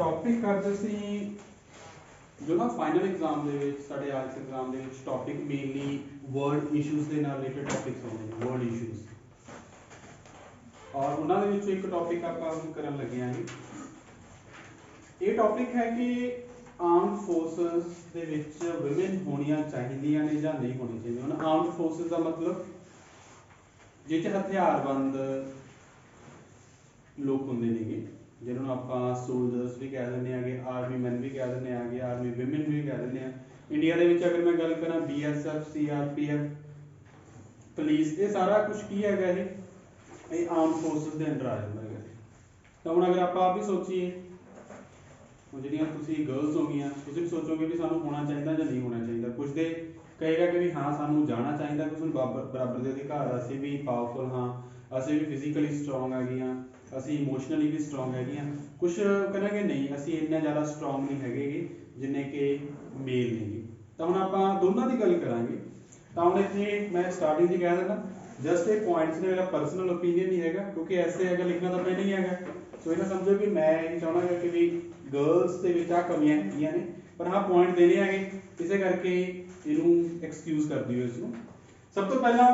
Topic अज असी जो ना फाइनल एग्जाम दे विच साडे आईएलटीएस एग्जाम दे विच टॉपिक मेनली वर्ड इशूज़ दे नाल रिलेटेड टॉपिक्स होंदे ने वर्ड इशूज़ और उन्हां दे विच एक टॉपिक आपां करन लगे हां ये टॉपिक है कि आर्म्ड फोर्सेस दे विच वुमेन होणियां चाहीदियां ने जां नहीं होनी चाहिए। हुण आर्म्ड फोर्सेस का मतलब जिह च हथियारबंद लोग होंदे नेगे जिन्होंने आप सोल्जर्स भी कह दें आगे आर्मी मैन भी कह दें आगे आर्मी विमेन भी कह दें। इंडिया के अगर मैं गल करा BSF CRPF पुलिस ये सारा कुछ की है ये आर्म फोर्सेस के अंडर आ जाता है। तो हम अगर आप भी सोचीए जिहड़ियां तुसीं गर्ल्स हो गई तुसीं भी सोचोगे भी सानू होना चाहिए या नहीं होना चाहिए। कुछ दे कहेगा कि भी हाँ सानू जाना चाहिए कुछ बराबर के अधिकार असीं भी पावरफुल हाँ असीं भी फिजिकली स्ट्रोंग है असीं इमोशनली भी स्ट्रोंग है। कुछ कहेंगे नहीं असीं इन्ने ज़्यादा स्ट्रोंग नहीं है जिन्ने कि मेल नहीं। तो हम आप दोनों की गल करांगे। तो हम इतने मैं स्टार्टिंग च कह देना जस्ट एक पॉइंट्स ने मेरा पर्सनल ओपीनियन नहीं है क्योंकि ऐसे अगर लिखना तो मैं नहीं है। सो ये समझो कि मैं ये चाहना कि भी गर्ल्स के आ कमियां है पर हाँ पॉइंट देने हैं इस करके इनू एक्सक्यूज कर दियो इसको। सब तो पहला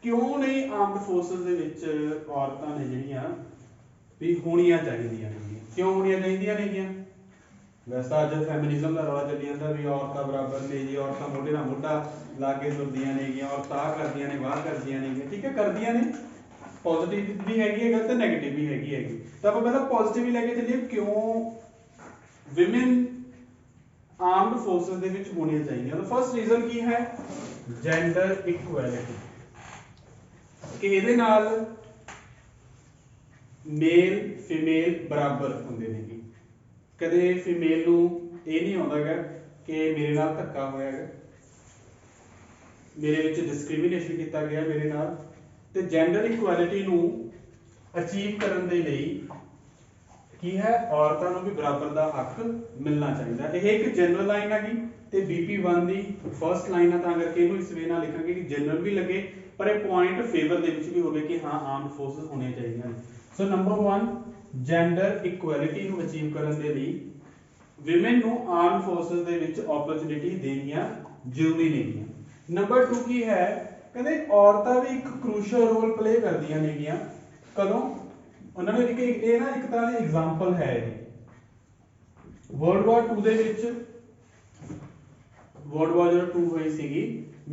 क्यों नहीं आर्म्ड फोर्सेस दे विच औरतां ने जिहड़ियां भी होणियां चाहिदियां ने क्यों होणियां चाहिदियां ने वैसे अज फैमिनिज्म का रौला चली जाता भी औरतां बराबर ने जी औरतां मोढे नाल मोढा ला के तुरदियां ने औरतां आ करदियां ने वाह करदियां ने ठीक है करदियां ने पॉजिटिव भी हैगी है तो नैगेटिव भी हैगी। तो आप पहला पॉजिटिव ही लेके चलिए क्यों विमेन आर्म्ड फोर्सेस दे विच होणियां चाहिदियां। फर्स्ट रीजन की है जेंडर इक्वैलिटी कि इहदे नाल मेल फीमेल बराबर होंदे ने। कदे फीमेल नूं ये नहीं आउंदा है कि मेरे नाल धक्का होया है मेरे विच डिस्क्रिमिनेशन किया गया मेरे नाल। ते जेंडर इक्वैलिटी नूं अचीव करन दे लई की है औरतां नूं भी बराबर दा हक मिलना चाहिए। यह एक जनरल लाइन हैगी ते BP1 दी फर्स्ट लाइन है तां करके इहनूं इस वे नाल लिखांगे कि जनरल भी लगे पर यह पॉइंट फेवर दे विच भी होवे कि हाँ आर्म्ड फोर्सेस होने चाहिए। सो नंबर 1 जेंडर इक्वैलिटी नूं अचीव करन दे लई विमेन नूं आर्म्ड फोर्सेस दे विच अपॉर्चुनिटी देनियां जरूरी नहीं। नंबर 2 की है कहते औरतां भी एक क्रूशल रोल प्ले करदियां नेगियां कदों उन्होंने एक ना एक तरह की एग्जांपल है वर्ल्ड वॉर 2 दे विच वर्ल्ड वॉर जो 2 हुई सीगी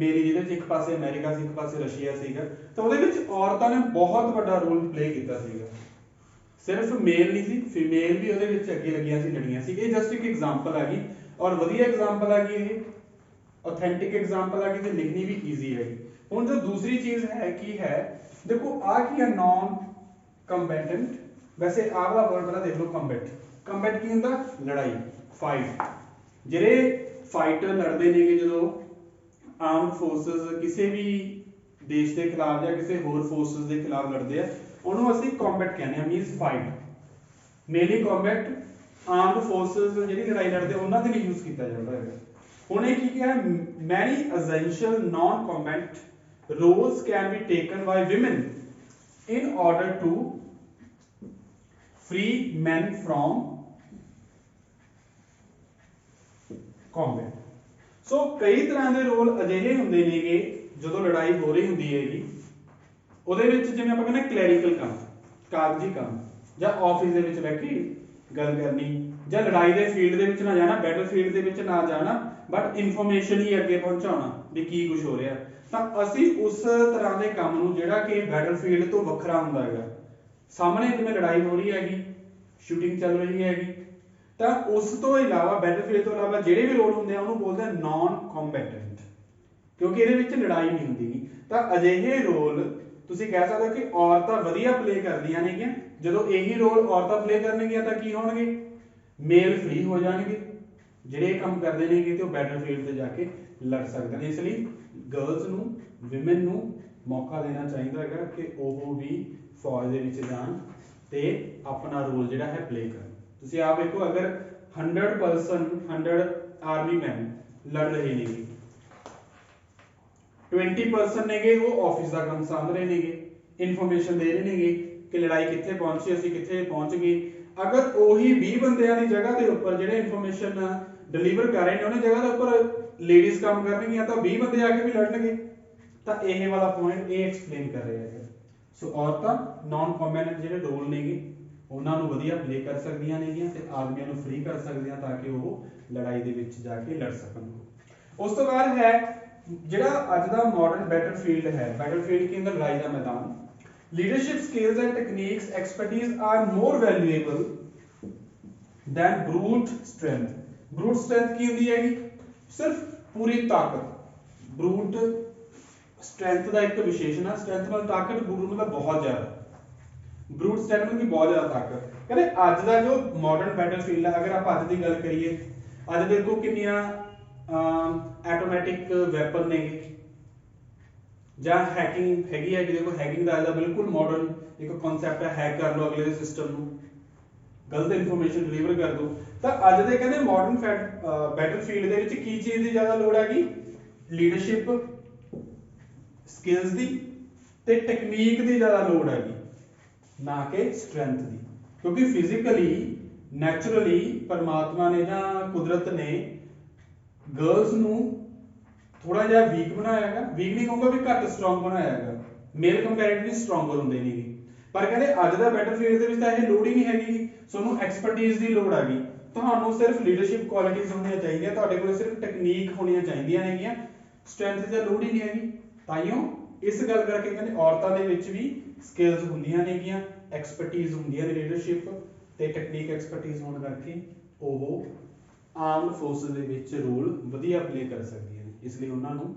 मेरी जिहदे एक पासे अमेरिका सी एक पासे रशिया सीगा तो उहदे विच औरतां ने बहुत बड़ा रोल प्ले कीता सीगा। सिर्फ मेल नहीं सी फीमेल भी उहदे विच अगे लगियां सी लड़ियां सी। ये जस्ट एक एग्जांपल हैगी और वधिया एग्जांपल हैगी ये ऑथेंटिक एग्जांपल हैगी ते लिखनी भी ईजी हैगी। हुण जो दूसरी चीज है की है देखो आ की है नॉन कंबैटेंट वैसे आ वाला वर्ड पहला देख लो कंबैट कंबैट की हुंदा लड़ाई फाइट जिहड़े फाइटर लड़दे नेगे जो आर्म्ड फोर्सेस किसी भी देश के खिलाफ या किसी होर फोर्सेस के खिलाफ लड़ते हैं उन्होंने असीं कॉम्बैट कहने हैं मीनस fight mainly combat armed forces जिहड़ी लड़ाई लड़ते उन्हां दे लिए यूज किया जाता है। हुण ये की है many essential non combat roles can be taken by women in order to free men from combat। So कई तरह के रोल अजिहे होंदे नेगे जो लड़ाई हो रही होंदी हैगी उहदे विच जिवें आपां कहने क्लैरिकल काम कागजी काम जां ऑफिस दे विच बैठ के गल करनी जां लड़ाई दे फील्ड दे विच ना जाना बैटल फील्ड दे विच ना जाना बट इन्फॉर्मेशन ही अगे पहुंचाना भी की कुछ हो रहा ਤਾਂ ਅਸੀਂ उस तरह के काम ਨੂੰ ਜਿਹੜਾ कि बैटलफील्ड ਤੋਂ ਵੱਖਰਾ ਹੁੰਦਾ ਹੈਗਾ ਸਾਹਮਣੇ ਜਿਵੇਂ ਲੜਾਈ ਹੋ ਰਹੀ ਹੈਗੀ ਸ਼ੂਟਿੰਗ ਚੱਲ ਰਹੀ ਹੈਗੀ ਤਾਂ ਉਸ ਤੋਂ ਇਲਾਵਾ बैटलफील्ड ਤੋਂ ਇਲਾਵਾ ਜਿਹੜੇ ਵੀ ਰੋਲ ਹੁੰਦੇ ਆ ਉਹਨੂੰ ਬੋਲਦੇ ਆ ਨॉन ਕੰਬੈਟੈਂਟ ਕਿਉਂਕਿ ਇਹਦੇ ਵਿੱਚ ਲੜਾਈ ਨਹੀਂ ਹੁੰਦੀ। ਤਾਂ ਅਜਿਹੇ ਰੋਲ ਤੁਸੀਂ ਕਹਿ ਸਕਦੇ ਹੋ ਕਿ ਔਰਤਾਂ ਵਧੀਆ ਪਲੇ ਕਰਦੀਆਂ ਨੇਗੀਆਂ ਜਦੋਂ ਇਹੀ ਰੋਲ ਔਰਤਾਂ ਪਲੇ ਕਰਨਗੀਆਂ ਤਾਂ ਕੀ ਹੋਣਗੇ ਮੇਲ ਫ੍ਰੀ ਹੋ ਜਾਣਗੇ ਜਿਹੜੇ ਕੰਮ ਕਰਦੇ ਨੇਗੇ ਤੇ ਉਹ बैटलफील्ड ਤੇ ਜਾ ਕੇ लड़ सकते हैं। इसलिए गर्ल्स नूं विमेन नूं मौका देना चाहिए है कि वह भी फौज दे विच जान ते अपना रोल जिहड़ा है प्ले करन। तुसीं आप देखो अगर 100 आर्मी मैन लड़ रहे ने 20% नेगे वो ऑफिस का काम सामभ रहे नेगे इन्फॉर्मेशन दे रहे नेगे कि लड़ाई कित्थे पहुंची असीं कित्थे पहुंच गए अगर ਉਹੀ 20 ਬੰਦਿਆਂ ਦੀ ਜਗ੍ਹਾ ਦੇ ਉੱਪਰ ਜਿਹੜੇ ਇਨਫੋਰਮੇਸ਼ਨ ਡਿਲੀਵਰ ਕਰ ਰਹੇ ਨੇ ਉਹਨੇ ਜਗ੍ਹਾ ਦੇ ਉੱਪਰ ਲੇਡੀਜ਼ ਕੰਮ ਕਰਨਗੀਆਂ ਤਾਂ 20 ਬੰਦੇ ਆ ਕੇ ਵੀ ਲੜਨਗੇ। ਤਾਂ ਇਹ ਵਾਲਾ ਪੁਆਇੰਟ ਇਹ ਐਕਸਪਲੇਨ ਕਰ ਰਿਹਾ ਹੈ। ਸੋ ਔਰਤਾਂ ਨਾਨ ਕਮੈਂਟ ਜਿਹੜੇ ਰੋਲ ਨੇਗੇ ਉਹਨਾਂ ਨੂੰ ਵਧੀਆ ਪਲੇ ਕਰ ਸਕਦੀਆਂ ਨੇਗੀਆਂ ਤੇ ਆਦਮੀਆਂ ਨੂੰ ਫ੍ਰੀ ਕਰ ਸਕਦੀਆਂ ਤਾਂ ਕਿ ਉਹ ਲੜਾਈ ਦੇ ਵਿੱਚ ਜਾ ਕੇ ਲੜ ਸਕਣ। ਉਸ ਤੋਂ ਬਾਅਦ ਹੈ ਜਿਹੜਾ ਅੱਜ ਦਾ ਮਾਡਰਨ ਬੈਟਲਫੀਲਡ ਹੈ। ਬੈਟਲਫੀਲਡ ਕੀ ਹੁੰਦਾ? ਲੜਾਈ ਦਾ ਮੈਦਾਨ। Leadership skills and techniques expertise are more valuable than brute strength. Brute strength ਕੀ ਹੁੰਦੀ ਹੈਗੀ? ਸਿਰਫ ਪੂਰੀ ਤਾਕਤ। ਬਰੂਟ ਸਟਰੈਂਥ ਦਾ ਇੱਕ ਵਿਸ਼ੇਸ਼ਣ ਹੈ, ਸਟਰੈਂਥ ਨਾਲ ਤਾਕਤ, ਬਰੂਟ ਮਤਲਬ ਬਹੁਤ ਜ਼ਿਆਦਾ। ਬਰੂਟ ਸਟਰੈਂਥ ਮਤਲਬ ਕਿ ਬਹੁਤ ਜ਼ਿਆਦਾ ਤਾਕਤ। ਕਹਿੰਦੇ ਅੱਜ ਦਾ ਜੋ ਮਾਡਰਨ ਬੈਟਲਫੀਲਡ ਹੈ, ਅਗਰ ਆਪਾਂ ਅੱਜ ਦੀ ਗੱਲ ਕਰੀਏ, ਅੱਜ ਦੇਖੋ ਕਿੰਨੀਆਂ ਐਟੋਮੈਟਿਕ ਵੈਪਨ ਨੇਗੇ ਜਾਂ ਹੈਕਿੰਗ ਹੈਗੀ ਹੈ। ਦੇਖੋ ਹੈਕਿੰਗ ਦਾ ਬਿਲਕੁਲ ਮਾਡਰਨ ਇੱਕ ਕਨਸੈਪਟ ਹੈ, ਹੈਕ ਕਰ ਲਓ ਅਗਲੇ ਦੇ ਸਿਸਟਮ ਨੂੰ, ਗਲਤ ਇਨਫੋਰਮੇਸ਼ਨ ਡਿਲੀਵਰ ਕਰ ਦਿਓ। ਤਾਂ ਅੱਜ ਦੇ ਕਹਿੰਦੇ ਮਾਡਰਨ ਬੈਟਲਫੀਲਡ ਦੇ ਵਿੱਚ ਕੀ ਚੀਜ਼ ਦੀ ਜ਼ਿਆਦਾ ਲੋੜ ਹੈਗੀ? ਲੀਡਰਸ਼ਿਪ ਸਕਿੱਲਸ ਦੀ ਤੇ ਟੈਕਨੀਕ ਦੀ ਜ਼ਿਆਦਾ ਲੋੜ ਹੈਗੀ, ਨਾ ਕਿ ਸਟਰੈਂਥ ਦੀ। ਕਿਉਂਕਿ ਫਿਜ਼ੀਕਲੀ ਨੈਚੁਰਲੀ ਪਰਮਾਤਮਾ ਨੇ ਜਾਂ ਕੁਦਰਤ ਨੇ गर्ल्स ਨੂੰ ਥੋੜਾ ਜਿਹਾ ਵੀਕ ਬਣਾਇਆ ਹੈਗਾ। ਵੀਕ ਨਹੀਂ ਕਹੂੰਗਾ ਵੀ ਘੱਟ ਸਟਰੋਂਗ ਬਣਾਇਆ ਹੈਗਾ, ਮੇਲ ਕੰਪੈਰੀਟਿਵਲੀ ਸਟਰੋਂਗਰ ਹੁੰਦੇ ਨੇਗੇ। ਪਰ ਕਹਿੰਦੇ ਅੱਜ ਦਾ ਬੈਟਲਫੀਲਡ ਦੇ ਵਿੱਚ ਤਾਂ ਇਹ ਲੋੜ ਹੀ ਨਹੀਂ ਹੈਗੀ। ਤੁਹਾਨੂੰ ਐਕਸਪਰਟੀਜ਼ ਦੀ ਲੋੜ ਹੈਗੀ। ਤੁਹਾਨੂੰ ਸਿਰਫ ਲੀਡਰਸ਼ਿਪ ਕੁਆਲਿਟੀਜ਼ ਹੋਣੀਆਂ ਚਾਹੀਦੀਆਂ, ਤੁਹਾਡੇ ਕੋਲ ਸਿਰਫ ਟੈਕਨੀਕ ਹੋਣੀਆਂ ਚਾਹੀਦੀਆਂ ਨੇਗੀਆਂ, ਸਟਰੈਂਥ ਦੀ ਲੋੜ ਹੀ ਨਹੀਂ ਹੈਗੀ। ਤਾਈਓ ਇਸ ਗੱਲ ਕਰਕੇ ਕਹਿੰਦੇ ਔਰਤਾਂ ਦੇ ਵਿੱਚ ਵੀ ਸਕਿੱਲਸ ਹੁੰਦੀਆਂ ਨੇਗੀਆਂ, ਐਕਸਪਰਟੀਜ਼ ਹੁੰਦੀਆਂ ਨੇ, ਲੀਡਰਸ਼ਿਪ ਤੇ ਟੈਕਨੀਕ ਐਕਸਪਰਟੀਜ਼ ਹੋਣ ਕਰਕੇ ਉਹ ਆਰਮਡ ਫੋਰਸਿਸ ਦੇ ਵਿੱਚ ਰੋਲ ਵਧੀਆ ਪਲੇ ਕਰ ਸਕਦੀਆਂ ਨੇ। ਇਸ ਲਈ ਉਹਨਾਂ ਨੂੰ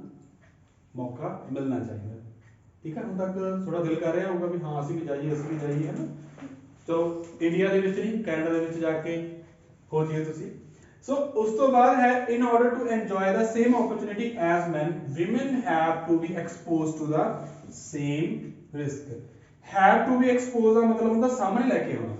ਮੌਕਾ ਮਿਲਣਾ ਚਾਹੀਦਾ। ਠੀਕ ਹੈ, ਹੁਣ ਤੱਕ ਥੋੜਾ ਦਿਲ ਕਰ ਰਿਹਾ ਹੋਊਗਾ ਵੀ ਹਾਂ ਅਸੀਂ ਵੀ ਜਾਈਏ ਹੈ ਨਾ। ਸੋ ਇੰਡੀਆ ਦੇ ਵਿੱਚ ਨਹੀਂ, ਕੈਨੇਡਾ ਦੇ ਵਿੱਚ ਜਾ ਕੇ ਹੋ ਜਾਈਏ ਤੁਸੀਂ। ਸੋ ਉਸ ਤੋਂ ਬਾਅਦ ਹੈ in order to enjoy the same opportunity as men, women have to be exposed to the same risk। have to be exposed ਦਾ ਮਤਲਬ ਹੁੰਦਾ ਸਾਹਮਣੇ ਲੈ ਕੇ ਆਉਣਾ,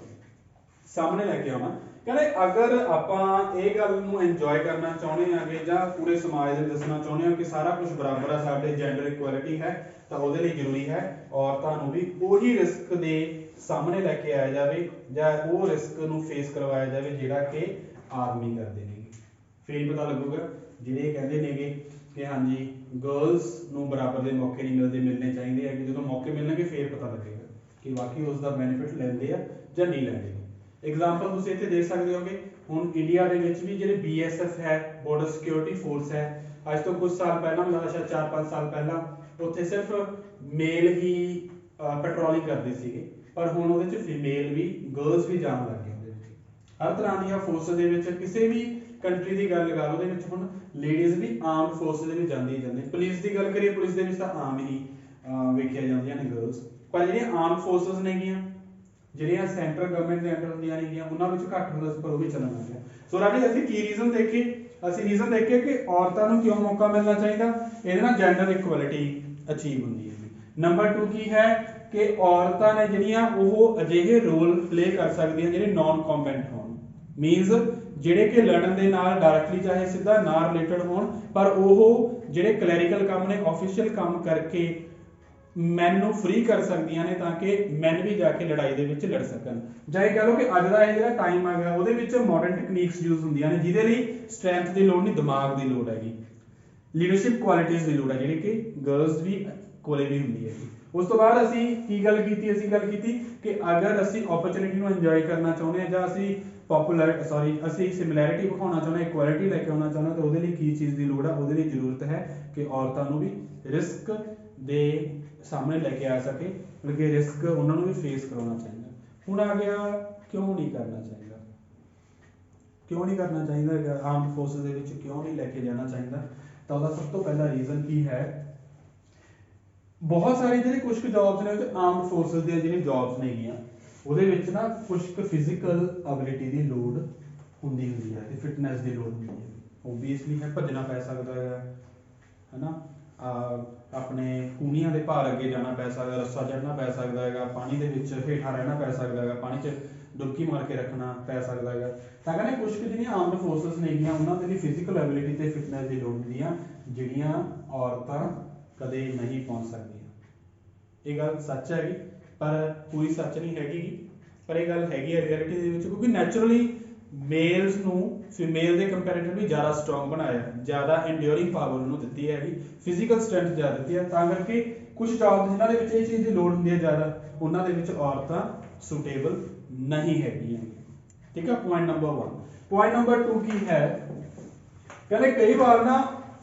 ਸਾਹਮਣੇ ਲੈ ਕੇ ਆਉਣਾ। ਕਹਿੰਦੇ ਅਗਰ ਆਪਾਂ ਇਹ ਗੱਲ ਨੂੰ ਇੰਜੋਏ ਕਰਨਾ ਚਾਹੁੰਦੇ ਹਾਂਗੇ ਜਾਂ ਪੂਰੇ ਸਮਾਜ ਨੂੰ ਦੱਸਣਾ ਚਾਹੁੰਦੇ ਹਾਂ ਕਿ ਸਾਰਾ ਕੁਝ ਬਰਾਬਰ ਆ, ਸਾਡੇ ਜੈਂਡਰ ਇਕੁਐਲਿਟੀ ਹੈ, ਤਾਂ ਉਹਦੇ ਲਈ ਜ਼ਰੂਰੀ ਹੈ ਔਰਤਾਂ ਨੂੰ ਵੀ ਉਹੀ ਰਿਸਕ ਦੇ ਸਾਹਮਣੇ ਲੈ ਕੇ ਆਇਆ ਜਾਵੇ ਜਾਂ ਉਹ ਰਿਸਕ ਨੂੰ ਫੇਸ ਕਰਵਾਇਆ ਜਾਵੇ ਜਿਹੜਾ ਕਿ ਆਦਮੀ ਕਰਦੇ ਨੇਗੇ। ਫੇਰ ਪਤਾ ਲੱਗੂਗਾ ਜਿਹੜੇ ਕਹਿੰਦੇ ਨੇਗੇ ਕਿ ਹਾਂਜੀ ਗਰਲਸ ਨੂੰ ਬਰਾਬਰ ਦੇ ਮੌਕੇ ਨਹੀਂ ਮਿਲਦੇ, ਮਿਲਣੇ ਚਾਹੀਦੇ ਆ। ਕਿ ਜਦੋਂ ਮੌਕੇ ਮਿਲਣਗੇ ਫੇਰ ਪਤਾ ਲੱਗੇਗਾ ਕਿ ਵਾਕਈ ਉਸ ਦਾ ਬੈਨੀਫਿਟ ਲੈਂਦੇ ਆ ਜਾਂ ਨਹੀਂ ਲੈਂਦੇ। एग्जाम्पल ਤੁਸੀਂ ਇੱਥੇ ਦੇਖ ਸਕਦੇ ਹੋਗੇ। ਹੁਣ ਇੰਡੀਆ ਦੇ ਵਿੱਚ ਵੀ ਜਿਹੜੇ BSF ਹੈ, ਬਾਰਡਰ ਸਿਕਿਉਰਿਟੀ ਫੋਰਸ ਹੈ, ਅੱਜ ਤੋਂ ਕੁਝ ਸਾਲ ਪਹਿਲਾਂ ਮਤਲਬ ਸ਼ਾਇਦ 4-5 ਸਾਲ ਪਹਿਲਾਂ ਉੱਥੇ ਸਿਰਫ ਮੇਲ ਹੀ ਪੈਟਰੋਲਿੰਗ ਕਰਦੇ ਸੀਗੇ, ਪਰ ਹੁਣ ਉਹਦੇ ਵਿੱਚ ਫੀਮੇਲ ਵੀ, ਗਰਲਸ ਵੀ ਜਾਣ ਲੱਗ ਗਏ ਉਹਦੇ ਵਿੱਚ। ਹਰ ਤਰ੍ਹਾਂ ਦੀਆਂ ਫੋਰਸ ਦੇ ਵਿੱਚ ਕਿਸੇ ਵੀ ਕੰਟਰੀ ਦੀ ਗੱਲ ਲਗਾ ਲਓ, ਉਹਦੇ ਵਿੱਚ ਹੁਣ ਲੇਡੀਜ਼ ਵੀ ਆਰਮਡ ਫੋਰਸ ਦੇ ਵਿੱਚ ਜਾਂਦੀ ਜਾਂਦੇ। ਪੁਲਿਸ ਦੀ ਗੱਲ ਕਰੀਏ, ਪੁਲਿਸ ਦੇ ਵਿੱਚ ਤਾਂ ਆਮ ਹੀ ਵੇਖਿਆ ਜਾਂਦੀਆਂ ਨੇ ਗਰਲਸ। ਪਰ ਜਿਹੜੀਆਂ ਆਰਮਡ ਫੋਰਸਸ ਨੇਗੀਆਂ, ਜਿਹੜੀਆਂ ਸੈਂਟਰਲ ਗਵਰਨਮੈਂਟ ਦੇ ਅੰਡਰ ਹੁੰਦੀਆਂ ਨੇਗੀਆਂ, ਉਹਨਾਂ ਵਿੱਚ ਘੱਟ ਹੁੰਦਾ ਸੀ, ਪਰ ਉਹ ਵੀ ਚੱਲਣ ਲੱਗ ਗਿਆ। ਸੋ ਰਾਜੀ ਅਸੀਂ ਕੀ ਰੀਜ਼ਨ ਦੇਖੇ? ਅਸੀਂ ਰੀਜ਼ਨ ਦੇਖੇ ਕਿ ਔਰਤਾਂ ਨੂੰ ਕਿਉਂ ਮੌਕਾ ਮਿਲਣਾ ਚਾਹੀਦਾ। ਇਹਦੇ ਨਾਲ ਜੈਂਡਰ ਇਕੁਐਲਿਟੀ ਅਚੀਵ ਹੁੰਦੀ ਹੈ। ਨੰਬਰ 2 ਕੀ ਹੈ ਕਿ ਔਰਤਾਂ ਨੇ ਜਿਹੜੀਆਂ ਉਹ ਅਜਿਹੇ ਰੋਲ ਪਲੇ ਕਰ ਸਕਦੀਆਂ ਜਿਹੜੇ ਨਾਨ ਕੰਬੈਟ ਹੋਣ, ਮੀਨਸ ਜਿਹੜੇ ਕਿ ਲੜਨ ਦੇ ਨਾਲ ਡਾਇਰੈਕਟਲੀ ਚਾਹੇ ਸਿੱਧਾ ਨਾ ਰਿਲੇਟਡ ਹੋਣ, ਪਰ ਉਹ ਜਿਹੜੇ ਕਲੈਰੀਕਲ ਕੰਮ ਨੇ, ਆਫੀਸ਼ੀਅਲ ਕੰਮ ਕਰਕੇ ਮੈਨ ਨੂੰ ਫ੍ਰੀ ਕਰ ਸਕਦੀਆਂ ਨੇ ਤਾਂ ਕਿ ਮੈਨ ਵੀ ਜਾ ਕੇ ਲੜਾਈ ਦੇ ਵਿੱਚ ਲੜ ਸਕਣ। ਜਾਂ ਇਹ ਕਹ ਲਓ ਕਿ ਅੱਜ ਦਾ ਇਹ ਜਿਹੜਾ ਟਾਈਮ ਆ ਗਿਆ ਉਹਦੇ ਵਿੱਚ ਮਾਡਰਨ ਟੈਕਨੀਕਸ ਯੂਜ਼ ਹੁੰਦੀਆਂ ਨੇ ਜਿਹਦੇ ਲਈ ਸਟਰੈਂਥ ਦੀ ਲੋੜ ਨਹੀਂ, ਦਿਮਾਗ ਦੀ ਲੋੜ ਹੈਗੀ, ਲੀਡਰਸ਼ਿਪ ਕੁਆਲਿਟੀਜ਼ ਦੀ ਲੋੜ ਹੈ ਜਿਹੜੀ ਕਿ ਗਰਲਸ ਵੀ ਕੋਲੇ ਵੀ ਹੁੰਦੀ ਹੈ। ਉਸ ਤੋਂ ਬਾਅਦ ਅਸੀਂ ਕੀ ਗੱਲ ਕੀਤੀ? ਅਸੀਂ ਗੱਲ ਕੀਤੀ ਕਿ ਅਗਰ ਅਸੀਂ ਓਪਰਚੁਨਿਟੀ ਨੂੰ ਇੰਜੋਏ ਕਰਨਾ ਚਾਹੁੰਦੇ ਹਾਂ ਜਾਂ ਅਸੀਂ ਸਿਮਿਲੈਰਿਟੀ ਵਿਖਾਉਣਾ ਚਾਹੁੰਦੇ ਹਾਂ, ਇਕੁਐਲਿਟੀ ਲੈ ਕੇ ਆਉਣਾ ਚਾਹੁੰਦੇ ਹਾਂ, ਤਾਂ ਉਹਦੇ ਲਈ ਕੀ ਚੀਜ਼ ਦੀ ਲੋੜ ਹੈ? ਉਹਦੇ ਲਈ ਜ਼ਰੂਰਤ ਹੈ ਕਿ ਔਰਤਾਂ ਨੂੰ ਵੀ ਰਿਸਕ ਦੇ ਸਾਹਮਣੇ ਲੈ ਕੇ ਆ ਸਕੇ, ਮਤਲਬ ਕਿ ਰਿਸਕ ਉਹਨਾਂ ਨੂੰ ਵੀ ਫੇਸ ਕਰਾਉਣਾ ਚਾਹੀਦਾ। ਹੁਣ ਆ ਗਿਆ ਕਿਉਂ ਨਹੀਂ ਕਰਨਾ ਚਾਹੀਦਾ, ਕਿਉਂ ਨਹੀਂ ਕਰਨਾ ਚਾਹੀਦਾ ਆਰਮਡ ਫੋਰਸਿਸ ਦੇ ਵਿੱਚ ਕਿਉਂ ਨਹੀਂ ਲੈ ਕੇ ਜਾਣਾ ਚਾਹੀਦਾ? ਤਾਂ ਉਹਦਾ ਸਭ ਤੋਂ ਪਹਿਲਾ ਰੀਜ਼ਨ ਕੀ ਹੈ? ਬਹੁਤ ਸਾਰੇ ਜਿਹੜੇ ਕੁਝ ਕੁ ਜੌਬਸ ਨੇ ਉਹ ਆਰਮਡ ਫੋਰਸਿਸ ਦੀਆਂ ਜਿਹੜੀਆਂ ਜੌਬਸ ਨੇਗੀਆਂ ਉਹਦੇ ਵਿੱਚ ਨਾ ਕੁਝ ਕੁ ਫਿਜ਼ੀਕਲ ਐਬਿਲਿਟੀ ਦੀ ਲੋੜ ਹੁੰਦੀ ਹੈ ਤੇ ਫਿਟਨੈਸ ਦੀ ਲੋੜ ਹੁੰਦੀ ਹੈ। ਓਬਵੀਅਸਲੀ ਹੈ, ਭੱਜਣਾ ਪੈ ਸਕਦਾ ਹੈ ਨਾ, ਆਪਣੇ ਕੂਣੀਆਂ ਦੇ ਭਾਰ ਅੱਗੇ ਜਾਣਾ ਪੈ ਸਕਦਾ, ਰੱਸਾ ਚੜ੍ਹਨਾ ਪੈ ਸਕਦਾ ਹੈਗਾ, ਪਾਣੀ ਦੇ ਵਿੱਚ ਹੇਠਾਂ ਰਹਿਣਾ ਪੈ ਸਕਦਾ ਹੈਗਾ, ਪਾਣੀ 'ਚ ਡੁਬਕੀ ਮਾਰ ਕੇ ਰੱਖਣਾ ਪੈ ਸਕਦਾ ਹੈਗਾ। ਤਾਂ ਕਹਿੰਦੇ ਕੁਝ ਕੁ ਜਿਹੜੀਆਂ ਆਰਮਡ ਫੋਰਸਿਸ ਨੇਗੀਆਂ ਉਹਨਾਂ ਦੇ ਲਈ ਫਿਜ਼ੀਕਲ ਐਬਿਲਿਟੀ ਤੇ ਫਿਟਨੈਸ ਦੀ ਲੋੜ ਹੁੰਦੀ ਆ ਜਿਹੜੀਆਂ ਔਰਤਾਂ ਕਦੇ ਨਹੀਂ ਪਹੁੰਚ ਸਕਦੀਆਂ। ਇਹ ਗੱਲ ਸੱਚ ਹੈਗੀ ਪਰ ਪੂਰੀ ਸੱਚ ਨਹੀਂ ਹੈਗੀ। पर यह गल हैगी है रियलिटी दे विच, क्योंकि नैचुरली मेल्स नूं फीमेल के कंपैरेटिवली ज़्यादा स्ट्रोंग बनाया, ज़्यादा एंड्योरिंग पावर उन्होंने दी है, फिजिकल स्ट्रेंथ ज़्यादा दी है, तां करके कुछ जॉब जिन्होंने ये चीज़ की लोड़ होंगी है ज़्यादा, उन्होंने औरतां सुटेबल नहीं हैगियां। ठीक है, पॉइंट नंबर 1। पॉइंट नंबर 2 की है, कहते कई बार ना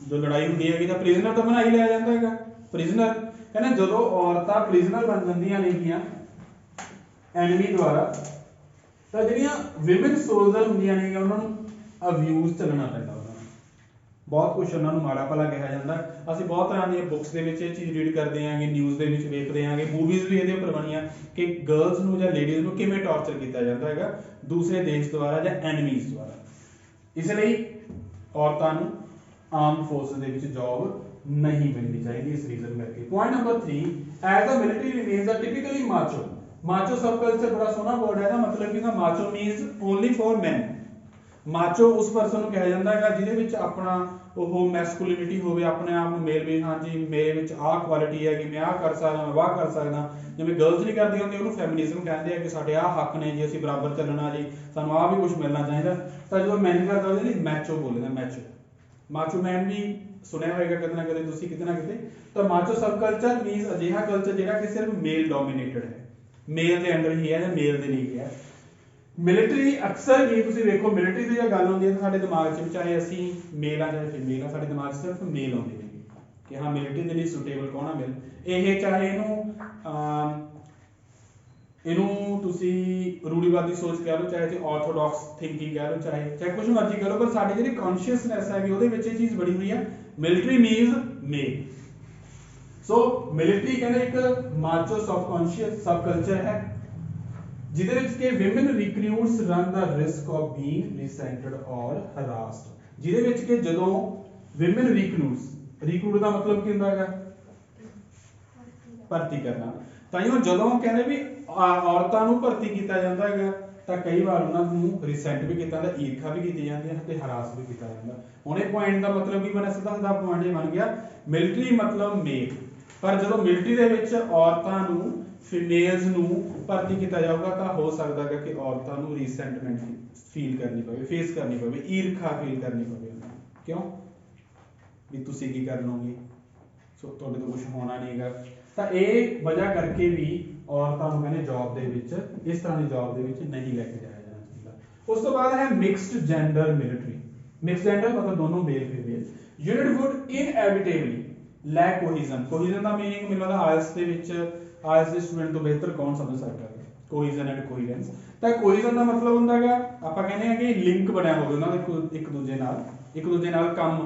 जो लड़ाई होंगी है तो प्रिजनर तो बना ही लिया जाता है। प्रिजनर कहते जो औरतां प्रिजनर बन जांदियां नेगियां एनिमी द्वारा, तो जिहड़ियां विमेन सोल्जर होंदियां ने उन्होंने अब्यूज चलना पैंदा, बहुत कुछ उन्होंने माड़ा भला कहा जाता है। असीं बहुत तरह दी बुक्स दे विच चीज़ रीड करते हैं, न्यूज़ दे विच वेखदे हैं, मूवीज़ भी ये बनिया कि गर्ल्स नूं जां लेडीज़ नूं किवें टॉर्चर किया जाता है दूसरे देश द्वारा जां एनिमीज़ द्वारा। इसलिए औरतां नूं आर्म फोर्स दे विच जॉब नहीं मिलनी चाहिए इस रीजन करके। Point number 3, as a military remains a typically macho. Macho subculture बड़ा सोहना वर्ड है, मतलब कि macho means only for man. Macho उस परसन को कहा जाता है जिहदे विच अपना वो मैस्कुलिनिटी होवे, अपने आप में मेल भी, हाँ जी मेरे विच आ क्वालिटी है कि मैं आ कर सकदा, मैं वाह कर सकदा। जिवें गर्ल्स नहीं करदी होंदी उहनूं फैमिनिज्म कहते हैं कि साडे आ हक ने जी, असीं बराबर चलना जी, सानूं आ भी कुछ मिलना चाहिए। तो जो मैन करदा ਉਹਦੇ ਲਈ मैचो बोलदा, मैचो। माचो मैन भी सुनिया होगा किते ना किते तुसीं किते ना किते। तो माचो सब कल्चर मीनस अजिहा कल्चर जिहड़ा कि सिर्फ मेल डोमीनेटेड है, मेल के अंडर ही है या मेल के लिए है। मिलिटरी अक्सर ही तुसीं देखो मिलिटरी की जो गल होंदी है साडे दिमाग च चाहे असीं मेल आ चाहे फीमेल आ, साडे दिमाग सिर्फ मेल आउंदे ने कि हाँ मिलिटरी के लिए सुटेबल कौन आ मेल। ये चाहे इनू तुसीं रूढ़ीवादी सोच कह लो, चाहे ऑर्थोडॉक्स थिंकिंग कह लो, चाहे कुछ मर्जी कह लो, पर साडी जिहड़ी कॉन्शियसनैस है ਉਹਦੇ ਵਿੱਚ ਇਹ चीज़ बड़ी हुई है मिलिटरी मीन्स मेल। सो मिलिटरी कहते एक माचो सबकॉन्शियस सब कल्चर है जिहदे विच कि women recruits run the risk of being resented और हरास्ड। जिहदे विच कि जदों विमेन रिक्रूट का मतलब की हुंदा है भर्ती करना, ताइयों जदों कहते भी औरतों को भर्ती किया जाता है तो कई बार उन्होंने रिसेंट भी किया जाता, ईर्खा भी की जाती है तो हरास भी किया जाता। हुण इह पॉइंट का मतलब की बने सीधा सीधा पॉइंट बन गया मिलिटरी मतलब मेल, पर जो मिलिटरी दे विच औरतां नूं फीमेल्स नूं भर्ती किया जाऊगा तो हो सकता है कि औरतों नूं रिसेंटमेंट फील करनी पवे, फेस करनी पवे, ईर्खा फील करनी पवे। क्यों भी तुसीं की कर लोगे, सो तुहाडे तो कुछ होना नहीं गा। तो ये वजह करके भी औरतों को कहने जॉब दे विच इस तरह की जॉब दे विच नहीं लैके जाया जाना चाहिए। उस तो बाद है mixed gender military. Mixed gender मतलब दोनों male female. Unit would inevitably lack cohesion. Cohesion का मीनिंग मैनूं लगदा आयल्स दे विच आयल्स दे स्टूडेंट तो बेहतर कौन समझ सकता है कोहीजन एंड कोहेरेंस। तो कोहीजन का मतलब हुंदा है आपां कहने हैं कि लिंक बनया होवे उन्हां दे एक दूजे नाल काम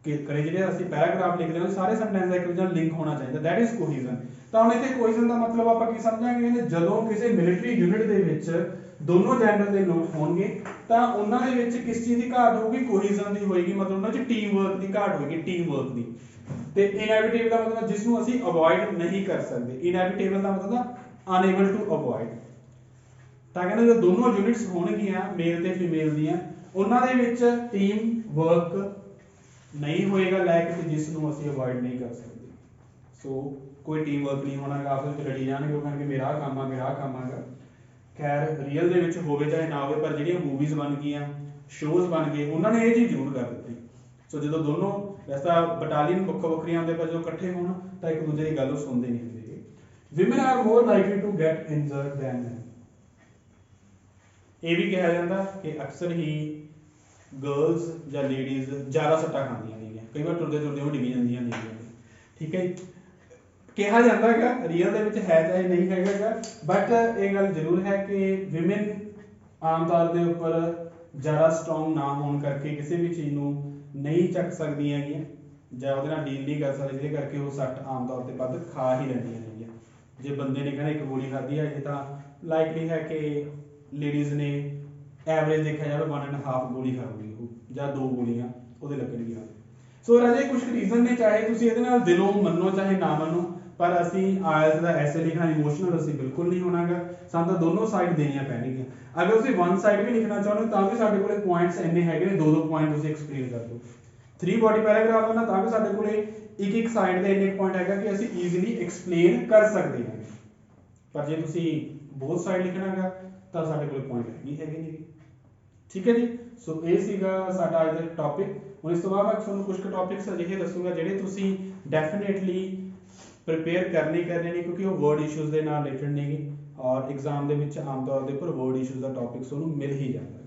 करे, जिहड़े असीं पैराग्राफ लिखदे हां सारे सेंटेंस दा एक दूजे नाल लिंक होना चाहिए, दैट इज कोहीजन। तो हुण इत्थे कोहीजन का मतलब आपां की समझांगे जदों किसी मिलिटरी यूनिट दे विच दोनों जेंडर के लोग होणगे तो उन्हां दे विच किस चीज़ की घाट होगी, कोहीजन की होएगी, मतलब उन्हां च टीम वर्क की घाट होएगी, टीम वर्क की। तो इनएविटेबल का मतलब जिसनूं असीं अवॉइड नहीं कर सकते, इनएविटेबल का मतलब अनएबल टू अवॉइड। तो कहते जो दोनों यूनिट्स होणगियां मेल ते फीमेल दियां उन्हां दे विच टीम वर्क नहीं होएगा लैक जिसनूं असीं अवॉइड नहीं कर सकते। सो कोई टीम वर्क नहीं होना, आपस में लड़ी जाणगे, कहणगे मेरा काम आ मेरा काम आ। खैर रियल दे विच होवे चाहे ना होवे, पर जिहड़ियां मूवीज बन गईयां शोज बन गए उन्होंने ये चीज़ जरूर कर दी। सो जो दोनों वैसा बटालियन वक्खो वक्खरियां होंदे पर जो इकट्ठे होण तो एक दूजे की गल सुनते नहीं होंगे। Women are more likely to get injured than man. ये भी कहा जाता कि अक्सर ही गर्ल्स या लेडीज ज़्यादा सट्टा खांदियां ने, कई बार टुरदे टुरदे वो डिगी जांदियां ने। ठीक है, कहा जाता है रियल दे विच है चाहे नहीं हैगा, बट ये गल जरूर है कि विमेन आम तौर के उपर ज़्यादा स्ट्रोंग ना होने करके किसी भी चीज़ को नहीं चक सकती है ਜਾਂ ਉਹਦੇ ਨਾਲ ਡੀल नहीं कर सकते, ਜਿਹਦੇ करके वो सट आम तौर पर ਵੱਧ खा ही ਲੈਂਦੀਆਂ ਨੇ। जे बंदे ने कहना एक गोली खाधी है तो लाइकली है कि लेडीज़ ने एवरेज देखा जाए 1.5 गोली खाऊगी वो ਜਾਂ 2 गोलियां ਉਹਦੇ ਲੱਗਣਗੀਆਂ। सो राजे कुछ रीजन ने, चाहे तुसीं ਇਹਦੇ ਨਾਲ दिलों मनो चाहे ना मनो, पर असीं आयल्स का ऐसे लिखना इमोशनल असीं बिल्कुल नहीं होना गा, सानूं तां दोनों साइड देनियां पैणगियां। अगर तुसीं वन साइड भी लिखना चाਹੁੰਦੇ ਤਾਂ भी ਸਾਡੇ ਕੋਲੇ पॉइंट्स इन्ने हैगे ने, 2-2 पॉइंट तुसीं एक्सप्लेन कर दो। 3 बॉडी पैराग्राफ है ना ਤਾਂ भी ਸਾਡੇ ਕੋਲੇ एक साइड ਦੇ ਇੰਨੇ पॉइंट हैगा कि असीं ईजिली एक्सप्लेन कर सकते हैं। पर जे तुसीं ਬੋਥ ਸਾਈਡ ਲਿਖਣਾ ਹੈਗਾ ਤਾਂ ਸਾਡੇ ਕੋਲ ਪੁਆਇੰਟ ਹੈਗੇ ਨਹੀਂ। ਠੀਕ ਹੈ ਜੀ। ਸੋ ਇਹ ਸੀਗਾ ਸਾਡਾ ਅੱਜ ਦਾ ਟੌਪਿਕ। ਹੁਣ ਇਸ ਤੋਂ ਬਾਅਦ ਮੈਂ ਤੁਹਾਨੂੰ ਕੁਝ ਕੁ ਟੌਪਿਕਸ ਅਜਿਹੇ ਦੱਸੂਗਾ ਜਿਹੜੇ ਤੁਸੀਂ ਡੈਫੀਨੇਟਲੀ ਪ੍ਰਪੇਅਰ ਕਰਨੇ ਨੇ, ਕਿਉਂਕਿ ਉਹ ਵਰਡ ਇਸ਼ੂਜ਼ ਦੇ ਨਾਲ ਰਿਲੇਟਡ ਨੇਗੇ ਔਰ ਐਗਜ਼ਾਮ ਦੇ ਵਿੱਚ ਆਮ ਤੌਰ ਦੇ ਉੱਪਰ ਵਰਡ ਇਸ਼ੂਜ਼ ਦਾ ਟੌਪਿਕ ਤੁਹਾਨੂੰ ਮਿਲ ਹੀ ਜਾਂਦਾ।